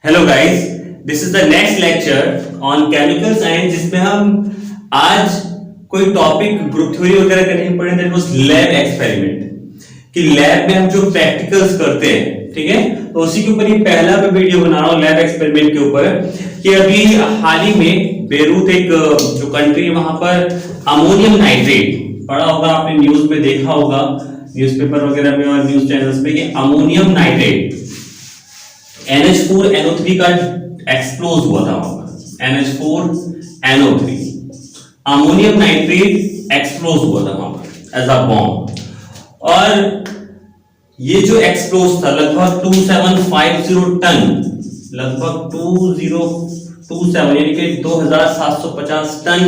Hello guys, this is the next lecture on chemical science जिसमें हम आज कोई टॉपिक ग्रुप थ्योरी वगैरह का नहीं पढ़े। दैट वाज लैब एक्सपेरिमेंट कि लैब में हम जो प्रैक्टिकल्स करते हैं, ठीक है। तो उसी के ऊपर ये पहला मैं वीडियो बना रहा हूँ लैब एक्सपेरिमेंट के ऊपर कि अभी हाल ही में बेरूत एक जो कंट्री है वहां पर अमोनियम नाइट्रेट पढ़ा होगा आपने, न्यूज में देखा होगा, न्यूज़पेपर वगैरह में और न्यूज चैनल्स पे कि अमोनियम नाइट्रेट NH4NO3 का एक्सप्लोज हुआ था वहां पर। NH4NO3 अमोनियम नाइट्रेट एक्सप्लोज हुआ था वहां पर एज अ बॉम्ब। और ये जो एक्सप्लोज था लगभग 2750 टन, लगभग 2027 यानी कि 2750 टन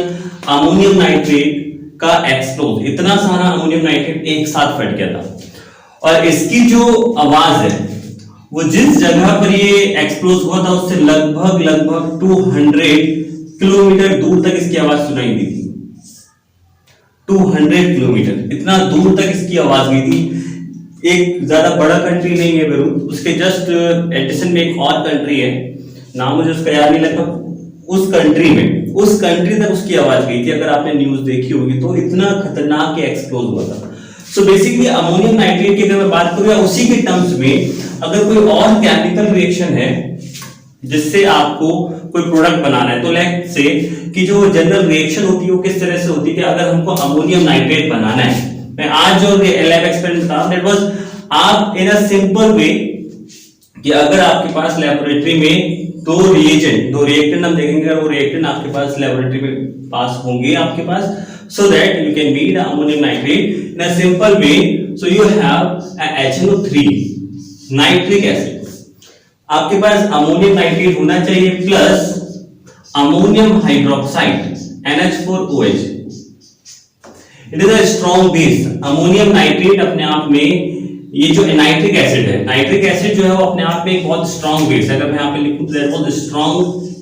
अमोनियम नाइट्रेट का एक्सप्लोज, इतना सारा अमोनियम नाइट्रेट एक साथ फट गया था। और इसकी जो आवाज है वो जिस जगह पर ये एक्सप्लोज हुआ था उससे लगभग 200 किलोमीटर दूर तक इसकी आवाज सुनाई दी थी। 200 किलोमीटर, इतना दूर तक इसकी आवाज गई थी। एक ज्यादा बड़ा कंट्री नहीं है बेरूत, उसके जस्ट एडिशन में एक और कंट्री है, नाम मुझे उसका याद नहीं, लगभग उस कंट्री तक उसकी आवाज गई थी। अगर आपने न्यूज देखी होगी तो इतना खतरनाक एक्सप्लोज हुआ था। सो बेसिकली अमोनियम नाइट्रेट की अगर मैं बात करूं या उसी के टर्म्स में अगर कोई और केमिकल रिएक्शन है जिससे आपको कोई प्रोडक्ट बनाना है, तो लेट्स से कि जो जनरल रिएक्शन होती है वो किस तरह से होती है कि अगर हमको अमोनियम नाइट्रेट बनाना है, मैं आज जो लैब एक्सपेरिमेंट बता रहा हूं दैट वाज आप इन अ सिंपल वे कि अगर आपके पास लेबोरेटरी में दो रिएक्टेंट हम देखेंगे, अगर वो रिएक्टेंट आपके पास लेबोरेटरी में पास होंगे आपके पास, so that you can meet ammonium nitrate in a simple way. So you have a HNO3 nitric acid, आपके पास अमोनियम नाइट्रेट होना चाहिए plus ammonium hydroxide NH4OH। It is a strong base. Ammonium nitrate अपने आप में, ये जो nitric acid है, nitric acid जो है वो अपने आप में एक बहुत स्ट्रॉन्ग बेस है। अगर मैं यहां पे लिखूं तो that was strong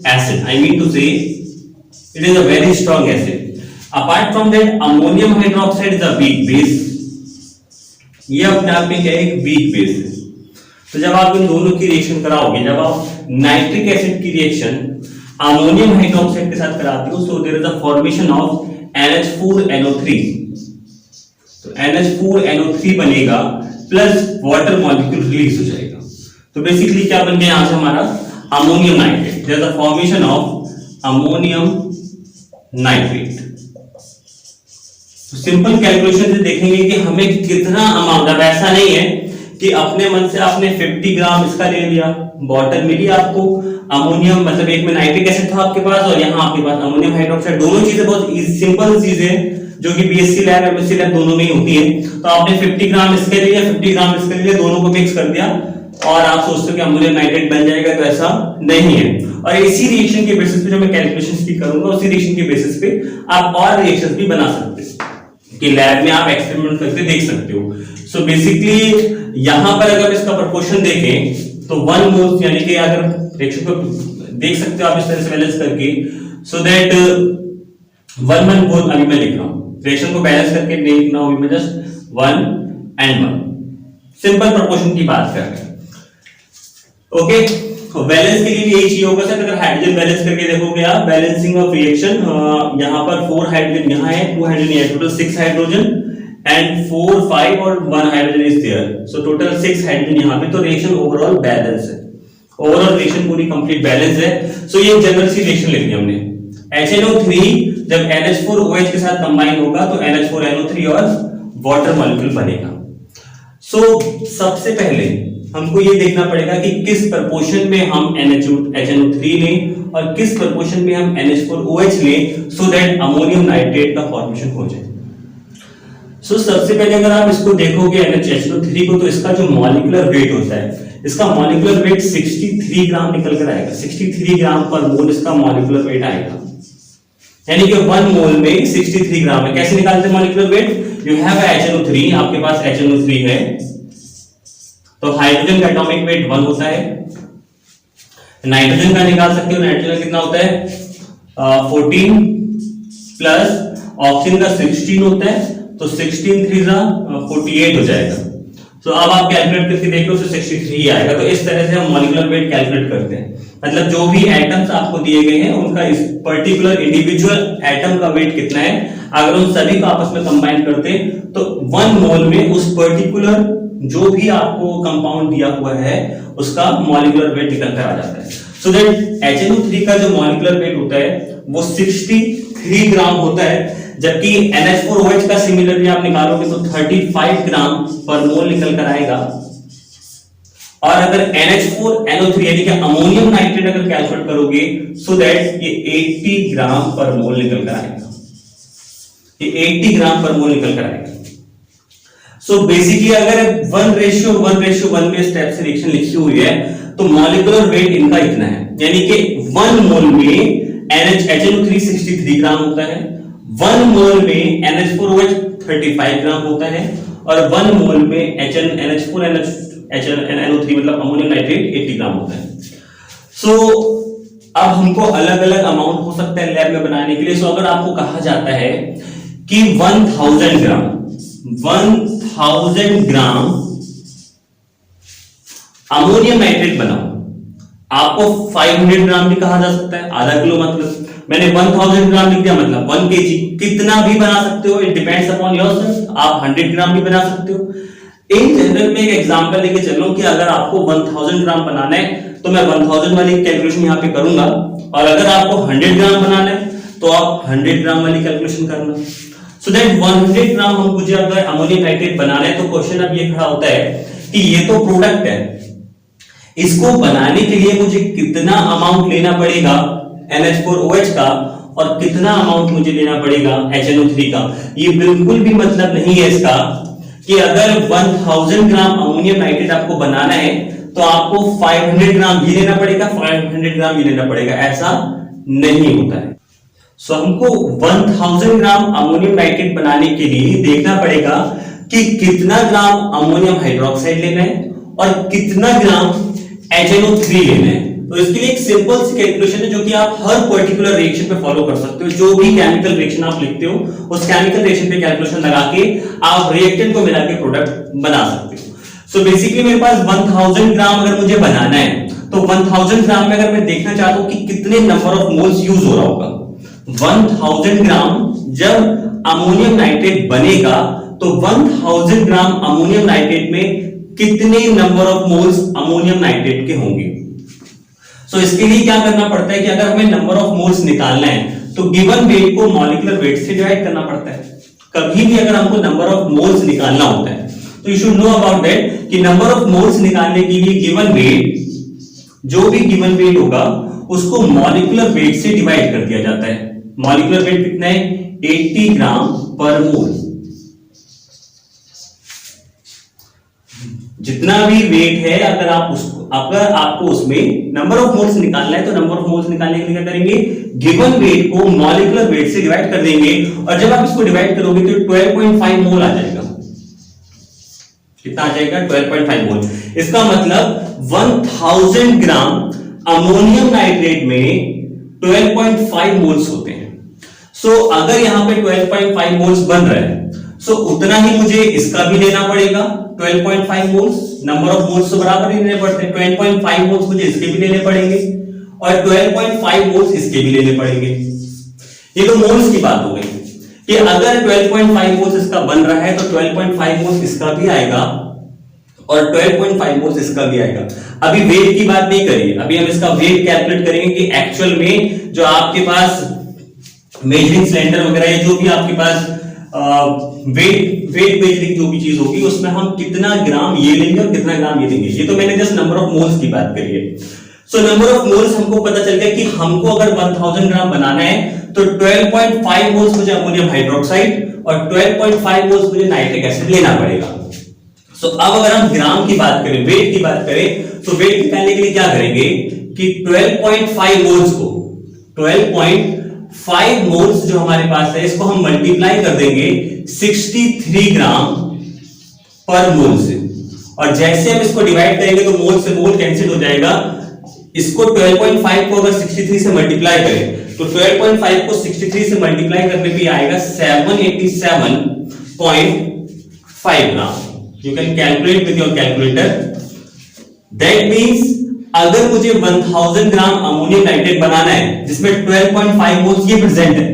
acid, I mean to say it is a very strong acid. Apart from that, ammonium hydroxide is a weak base. ये अपने आप में क्या है, एक वीक बेस है। तो जब आप इन दोनों की रिएक्शन कराओगे, जब आप नाइट्रिक एसिड की रिएक्शन अमोनियम हाइड्रोक्साइड के साथ कराते हो, so there is a formation of NH4NO3। तो NH4NO3 बनेगा प्लस वाटर मॉलिक्यूल रिलीज हो जाएगा। तो बेसिकली क्या बन गया यहां से हमारा ammonium nitrate, there is a formation of ammonium nitrate. Simple calculation से देखेंगे कि हमें कितना अमाउंट, अब ऐसा नहीं है कि अपने मन से आपने 50 ग्राम इसका ले लिया, बॉटल मिली आपको अमोनियम, मतलब एक में नाइट्रिक एसिड था आपके पास और यहाँ आपके पास अमोनियम हाइड्रोक्साइड। दोनों चीजें बहुत सिंपल चीजें जो कि बीएससी लैब एमएससी लैब दोनों में ही होती है। तो आपने 50 ग्राम इसके लिया, 50 ग्राम इसके लिए, दोनों को मिक्स कर दिया और आप सोचते हो कि अमोनियम नाइट्रेट बन जाएगा, तो ऐसा नहीं है। और इसी रिएक्शन के बेसिस पे जो मैं कैलकुलेशंस भी करूंगा, उसी रिएक्शन के बेसिस पे आप और रिएक्शंस भी बना सकते हैं कि लैब में आप एक्सपेरिमेंट करके देख सकते हो। सो बेसिकली यहां पर अगर इसका प्रोपोर्शन देखें तो 1 मोल, यानी कि अगर रिएक्शन को देख सकते हो आप इस तरह से बैलेंस करके, सो दैट 1 मोल, अभी मैं लिख रहा हूं रिएक्शन को बैलेंस करके नहीं लिखना, अभी मैं जस्ट 1 and 1 सिंपल प्रोपोर्शन की बात कर रहे हैं। ओके, तो बैलेंस के लिए भी यही चाहिए होगा सर। अगर हाइड्रोजन बैलेंस करके देखोगे आप, बैलेंसिंग ऑफ रिएक्शन, यहां पर 4 हाइड्रोजन यहां है, 2 हाइड्रोजन है, टोटल 6 हाइड्रोजन एंड 4 5 और 1 hydrogen is there, so total 6 hydrogen यहां पे। तो रिएक्शन ओवरऑल बैलेंस है, ओवरऑल रिएक्शन पूरी कंप्लीट बैलेंस है। सो ये जनरल सी रिएक्शन लिखनी हमने। HNO3 जब NH4OH के साथ कंबाइन होगा तो NH4NO3 और वाटर मॉलिक्यूल बनेगा। सो सबसे पहले हमको ये देखना पड़ेगा कि किस प्रपोर्शन में हम HNO3 लें और किस प्रपोर्शन में हम NH4OH लें, सो दैट अमोनियम नाइट्रेट का फॉर्मेशन हो जाए। सो सबसे पहले अगर आप इसको देखोगे HNO3 को, तो इसका जो मॉलिक्यूलर वेट होता है, इसका मॉलिक्यूलर वेट 63 ग्राम निकल कर आएगा। 63 ग्राम पर मोल इसका मॉलिक्यूलर वेट आएगा, यानी कि 1 मोल में 63 ग्राम है। कैसे निकालते हैं molecular weight? You have HNO3, आपके पास HNO3 है, तो हाइड्रोजन का एटॉमिक वेट 1 होता है। नाइट्रोजन का निकाल सकते हो, नाइट्रोजन कितना होता है 14 प्लस ऑक्सीजन का 16 होता है, तो 16 3 48 हो जाएगा। तो अब आप कैलकुलेट करके देखो तो 63 आएगा। तो इस तरह से हम मॉलिक्यूलर वेट कैलकुलेट करते हैं, मतलब जो भी एटम्स आपको दिए गए हैं उनका इस पर्टिकुलर इंडिविजुअल एटम का वेट कितना है, अगर उन सभी को आपस में कंबाइन करते हैं तो 1 मोल में उस पर्टिकुलर जो भी आपको कंपाउंड दिया हुआ है उसका मॉलिक्यूलर वेट निकल कर आ जाता है। सो दैट HNO3 का जो मॉलिक्यूलर वेट होता है वो 63 ग्राम होता है, जबकि NH4OH का सिमिलरली आप निकालोगे तो 35 ग्राम पर मोल निकल कर आएगा। और अगर NH4NO3 यानी कि अमोनियम नाइट्रेट अगर कैलकुलेट करोगे सो दैट ये 80 ग्राम पर मोल निकल कर आएगा, ये 80 ग्राम पर मोल निकल कर आएगा। सो बेसिकली अगर 1:1:1 में स्टेप से रिएक्शन लिखी हुई है तो मॉलिक्यूलर वेट इनका इतना है, यानी कि 1 मोल में HNO3 63 ग्राम होता है, 1 मोल में NH4OH 35 ग्राम होता है और 1 मोल में NH4NO3 मतलब अमोनियम नाइट्रेट 80 ग्राम होता है। सो अब हमको अलग अलग अमाउंट हो सकता है लैब में बनाने के लिए। सो अगर आपको कहा जाता है कि 1000 ग्राम अमोनियम नाइट्रेट बनाओ, आपको 500 ग्राम भी कहा जा सकता है, आधा किलो मतलब मैंने 1000 ग्राम लिख दिया मतलब 1 kg, कितना भी बना सकते हो, इट डिपेंड्स अपॉन योरसेल्फ। आप 100 ग्राम भी बना सकते हो। इन जनरल में एक एग्जांपल लेके चलो कि अगर आपको 1000 ग्राम बनाना है तो मैं 1000 वाली कैलकुलेशन यहां पे करूंगा, और अगर आपको 100 ग्राम बनाना है तो आप 100 ग्राम वाली कैलकुलेशन करना। सो दैट 100 ग्राम हम मुझे अगर अमोनियम नाइट्रेट बनाना है तो क्वेश्चन अब ये खड़ा होता है कि ये तो प्रोडक्ट है, इसको बनाने के लिए मुझे कितना अमाउंट लेना पड़ेगा NH4OH का और कितना अमाउंट मुझे लेना पड़ेगा HNO3 का। ये बिल्कुल भी मतलब नहीं है इसका कि अगर 1000 ग्राम अमोनियम नाइट्रेट आपको बनाना है तो आपको 500 ग्राम ये लेना पड़ेगा, 500 ग्राम ये लेना पड़ेगा, ऐसा नहीं होता है। सो हमको 1000 ग्राम अमोनियम नाइट्रेट बनाने के लिए देखना पड़ेगा कि कितना ग्राम अमोनियम हाइड्रोक्साइड लेना है और कितना ग्राम HNO3 लेना है। तो इसके लिए एक सिंपल सी कैलकुलेशन है जो कि आप हर पर्टिकुलर रिएक्शन पे फॉलो कर सकते हो। जो भी केमिकल रिएक्शन आप लिखते हो उस केमिकल रिएक्शन पे कैलकुलेशन लगा के आप रिएक्टेंट को मिला के प्रोडक्ट बना सकते हो। सो बेसिकली मेरे पास 1000 ग्राम अगर मुझे बनाना है तो 1000 ग्राम में अगर मैं देखना चाहता हूं कि कितने नंबर ऑफ मोल्स यूज हो रहा होगा, 1000 ग्राम जब अमोनियम नाइट्रेट बनेगा तो 1000 ग्राम अमोनियम नाइट्रेट में कितने number of moles ammonium nitrate के होंगे। सो इसके लिए क्या करना पड़ता है कि अगर हमें नंबर ऑफ मोल्स निकालना है तो गिवन वेट को मॉलिक्यूलर वेट से डिवाइड करना पड़ता है। कभी भी अगर हमको नंबर ऑफ मोल्स निकालना होता है तो you should know about that कि नंबर ऑफ मोल्स निकालने के लिए गिवन वेट, जो भी गिवन वेट होगा उसको मॉलिक्यूलर वेट से डिवाइड कर दिया जाता है। मॉलिक्यूलर वेट कितना है, 80 ग्राम पर मोल। जितना भी वेट है अगर आपको उसमें नंबर ऑफ मोल्स निकालना है तो नंबर ऑफ मोल्स निकालने के लिए क्या करेंगे, गिवन वेट को मॉलिक्यूलर वेट से डिवाइड कर देंगे और जब आप इसको डिवाइड करोगे तो 12.5 मोल आ जाएगा। कितना आ जाएगा, 12.5 मोल। इसका मतलब 1000 ग्राम अमोनियम नाइट्रेट में 12.5 मोल्स होते हैं। सो अगर यहां पे 12.5 मोल्स बन रहा है सो उतना ही मुझे इसका भी लेना पड़ेगा 12.5 मोल्स। नंबर ऑफ मोल्स तो बराबर ही लेने पड़ते हैं, 12.5 मोल्स मुझे इसके भी लेने पड़ेंगे और 12.5 मोल्स इसके भी लेने पड़ेंगे। ये तो मोल्स की बात हो गई कि अगर 12.5 मोल्स इसका बन रहा है तो 12.5 मोल्स इसका भी आएगा और 12.5 मोल्स इसका भी आएगा। अभी वेट की बात नहीं करिए, अभी हम इसका वेट कैलकुलेट करेंगे कि एक्चुअल में जो आपके पास मेजरिंग सिलेंडर वगैरह जो भी आपके पास वेट मेजरिंग जो भी चीज होगी उसमें हम कितना ग्राम ये लेंगे और कितना ग्राम ये लेंगे। ये तो मैंने जस्ट नंबर ऑफ मोल्स की बात करी है। सो नंबर ऑफ मोल्स हमको पता चल गया कि हमको अगर 1000 ग्राम बनाना है तो 12.5 मोल्स मुझे अमोनियम हाइड्रोक्साइड और 12.5 मोल्स मुझे नाइट्रिक एसिड लेना पड़ेगा। सो अब अगर हम ग्राम की बात करें, वेट की बात करें तो वेट निकालने के लिए क्या करेंगे कि 12.5 मोल्स को 12.5 मोल्स जो हमारे पास है इसको हम मल्टीप्लाई कर देंगे 63 ग्राम पर मोल से, और जैसे हम इसको डिवाइड करेंगे तो मोल से मोल कैंसिल हो जाएगा। इसको 12.5 को अगर 63 से मल्टीप्लाई करें तो 12.5 को 63 से मल्टीप्लाई करने पे आएगा 787.5 gram. You can calculate with your calculator. That means अगर मुझे 1000 ग्राम अमोनियम नाइट्रेट बनाना है जिसमें 12.5 मोल्स ये प्रेजेंट है,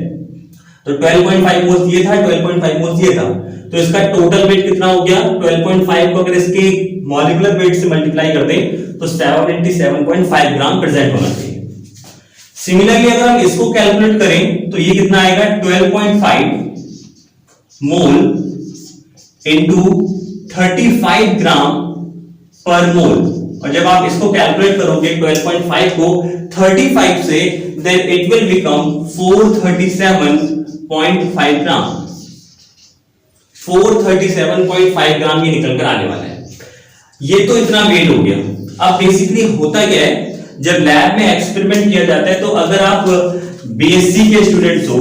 तो 12.5 मोल्स ये था, 12.5 मोल्स ये था, तो इसका टोटल वेट कितना हो गया? 12.5 को अगर इसके मॉलिक्यूलर वेट से मल्टीप्लाई कर दें तो 787.5 ग्राम प्रेजेंट होना चाहिए। सिमिलरली अगर हम इसको कैलकुलेट करें तो ये कितना आएगा? 12.5 मोल इनटू 35 ग्राम पर मोल, और जब आप इसको कैलकुलेट करोगे 12.5 को 35 से, देन इट विल बिकम 437.5 ग्राम। 437.5 ग्राम ये निकल कर आने वाला है। ये तो इतना वेट हो गया। अब बेसिकली होता क्या है, जब लैब में एक्सपेरिमेंट किया जाता है तो अगर आप बीएससी के स्टूडेंट्स हो,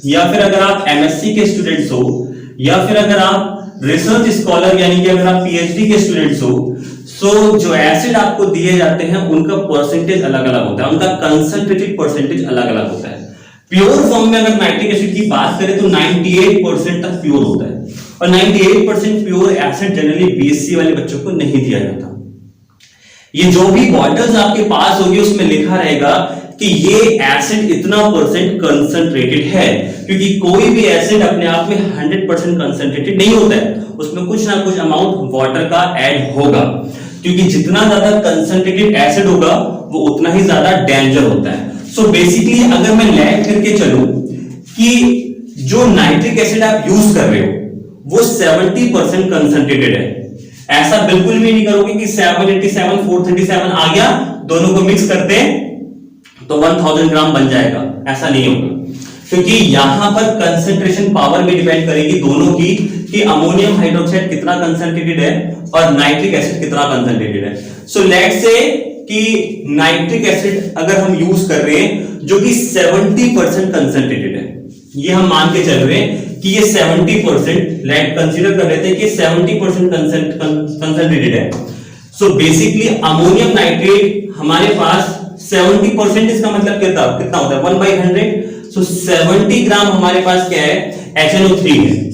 या फिर अगर आप एमएससी के स्टूडेंट्स हो, या फिर अगर आप रिसर्च स्कॉलर यानी कि अगर आप पीएचडी के स्टूडेंट्स हो, सो जो एसिड आपको दिए जाते हैं उनका परसेंटेज अलग अलग होता है, उनका कंसंट्रेटेड परसेंटेज अलग अलग होता है। प्योर फॉर्म में अगर नाइट्रिक एसिड की बात करें तो 98% तक प्योर होता है, और 98% प्योर एसिड जनरली बीएससी वाले बच्चों को नहीं दिया जाता। ये जो भी बॉटल्स आपके पास होगी उसमें लिखा रहेगा कि ये एसिड इतना परसेंट कंसंट्रेटेड है, क्योंकि कोई भी एसिड अपने आप में 100% कंसंट्रेटेड नहीं होता है, उसमें कुछ ना कुछ अमाउंट वाटर का ऐड होगा, क्योंकि जितना ज्यादा कंसंट्रेटेड एसिड होगा वो उतना ही ज्यादा डेंजर होता है। सो बेसिकली अगर मैं लैग करके चलूं कि जो नाइट्रिक एसिड आप यूज कर रहे हो वो 70% कंसंट्रेटेड है, ऐसा बिल्कुल भी नहीं करोगे कि 787 437 आ गया, दोनों को मिक्स करते हैं तो 1000 ग्राम बन जाएगा, ऐसा नहीं होगा, क्योंकि यहां पर कंसंट्रेशन पावर में डिपेंड करेगी दोनों की, कि अमोनियम हाइड्रोक्साइड कितना कंसंट्रेटेड है और नाइट्रिक एसिड कितना कंसंट्रेटेड है। सो लेट्स से कि नाइट्रिक एसिड अगर हम यूज कर रहे हैं जो कि 70% कंसंट्रेटेड है, ये हम मान के चल रहे हैं कि ये 70%, लेट कंसीडर कर लेते हैं कि 70% कंसंट्रेटेड है। सो बेसिकली अमोनियम नाइट्रेट हमारे पास 70%, इसका मतलब कितना होता है? 1/100। सो 70 ग्राम हमारे पास क्या है? HNO3 है,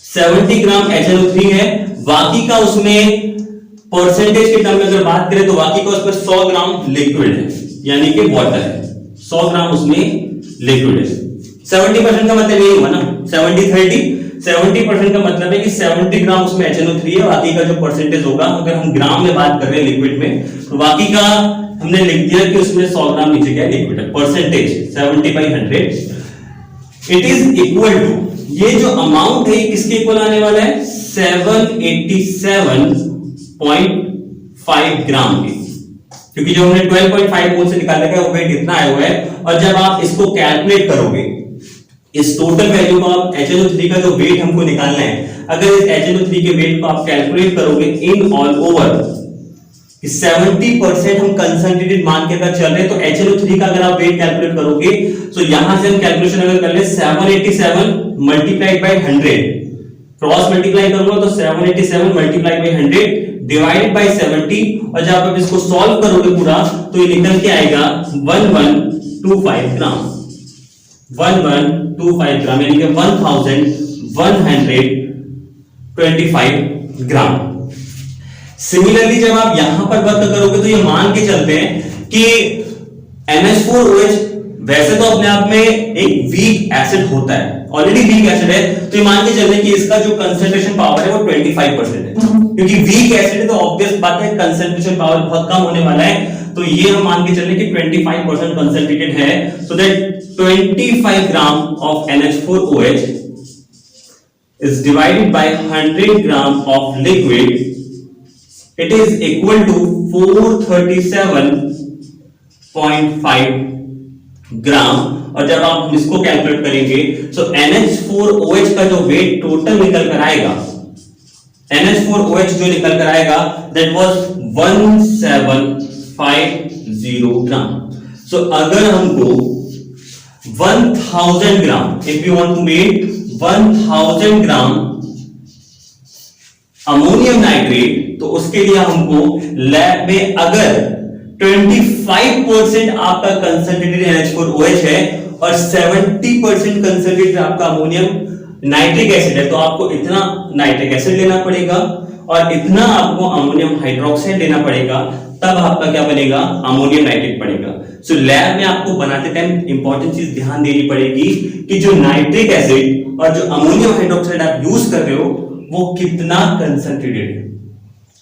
70 ग्राम HNO3 है। बाकी का उसमें परसेंटेज के टर्म में अगर बात करें तो बाकी का उसमें 100 ग्राम लिक्विड है, यानी कि वाटर है, 100 ग्राम उसमें लिक्विड है। 70% का मतलब यही हुआ ना, 70-30। 70% का मतलब है कि 70 ग्राम उसमें HNO3 है, बाकी का जो परसेंटेज होगा, अगर हम ग्राम में बात कर रहे हैं लिक्विड में, तो बाकी का हमने लिख दिया कि उसमें 100 ग्राम नीचे क्या लिक्विड है। Percentage 70/100 it is equal to, ये जो अमाउंट है किसके इक्वल आने वाला है? 787.5 ग्राम के, क्योंकि जो हमने 12.5 मोल से निकाला है वो वेट इतना आया हुआ है। और जब आप इसको कैलकुलेट करोगे, इस टोटल वैल्यू को आप HNO3 का जो वेट हमको निकालना है, अगर इस HNO3 के वेट को आप कैलकुलेट करोगे इन ऑल ओवर, 70% हम कंसंट्रेटेड मान के अगर चल रहे हैं, तो HNO3 का अगर आप वेट कैलकुलेट करोगे, तो यहां से हम कैलकुलेशन अगर कर ले 787 मल्टीप्लाइड बाय 100, क्रॉस मल्टीप्लाई करूंगा तो 787 मल्टीप्लाइड बाय 100 डिवाइडेड बाय 70, और जब आप इसको सॉल्व करोगे पूरा तो ये निकल के आएगा 1125 ग्राम, 1125 ग्राम, यानी कि 1125 ग्राम। सिमिलरली जब आप यहां पर वर्क करोगे तो ये मान के चलते हैं कि NH4OH वैसे तो अपने आप में एक वीक एसिड होता है, ऑलरेडी वीक एसिड है, तो ये मान के चलते हैं कि इसका जो कंसंट्रेशन पावर है वो 25% है, क्योंकि वीक एसिड है तो ऑब्वियस बात है कंसंट्रेशन पावर बहुत कम होने वाला है, तो ये हम मान के चल रहे हैं कि 25% कंसंट्रेटेड है। So that 25 gram of NH4OH is divided by 100 gram of liquid, it is equal to 437.5 ग्राम। और जब आप इसको कैलकुलेट करेंगे तो NH4OH का जो वेट टोटल निकल कर आएगा, NH4OH जो निकल कर आएगा that was 1750 ग्राम। सो अगर हमको 1000 ग्राम, if you want to make 1000 gram ammonium nitrate, तो उसके लिए हमको लैब में अगर 25% आपका कंसंट्रेटेड NH4OH है और 70% कंसंट्रेटेड आपका अमोनियम नाइट्रिक एसिड है तो आपको इतना नाइट्रिक एसिड लेना पड़ेगा और इतना आपको अमोनियम हाइड्रोक्साइड लेना पड़ेगा, तब आपका क्या बनेगा, अमोनियम नाइट्रेट बनेगा। सो लैब में आपको बनाते टाइम इंपॉर्टेंट चीज ध्यान देनी पड़ेगी कि जो नाइट्रिक एसिड और जो अमोनियम हाइड्रोक्साइड आप यूज कर रहे हो वो कितना कंसंट्रेटेड है।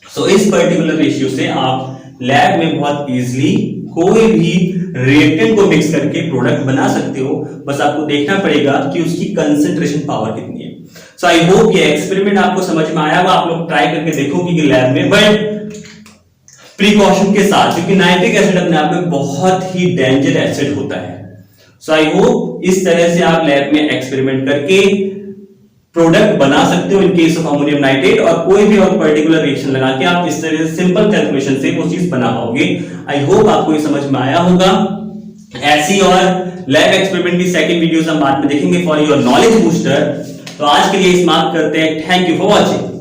सो इस पर्टिकुलर रेशियो से आप लैब में बहुत इजीली कोई भी रिएक्टेंट को मिक्स करके प्रोडक्ट बना सकते हो, बस आपको देखना पड़ेगा कि उसकी कंसंट्रेशन पावर कितनी है। सो आई होप ये एक्सपेरिमेंट आपको समझ में आया होगा, आप लोग ट्राई करके देखोगे कि लैब में, बट प्रिकॉशन के साथ, क्योंकि नाइट्रिक एसिड अपने आप में बहुत ही डेंजर एसिड होता है। सो आई होप इस तरह से आप लैब में एक्सपेरिमेंट करके प्रोडक्ट बना सकते हो in case of ammonium nitrate, और कोई भी और पर्टिकुलर रिएक्शन लगा के आप इस तरह से सिंपल कैलकुलेशन से वो चीज बना पाओगे। आई होप आपको ये समझ में आया होगा। ऐसी और लैब एक्सपेरिमेंट की सेकंड वीडियोस हम बाद में देखेंगे फॉर योर नॉलेज बूस्टर। तो आज के लिए समाप्त करते हैं। Thank you for watching.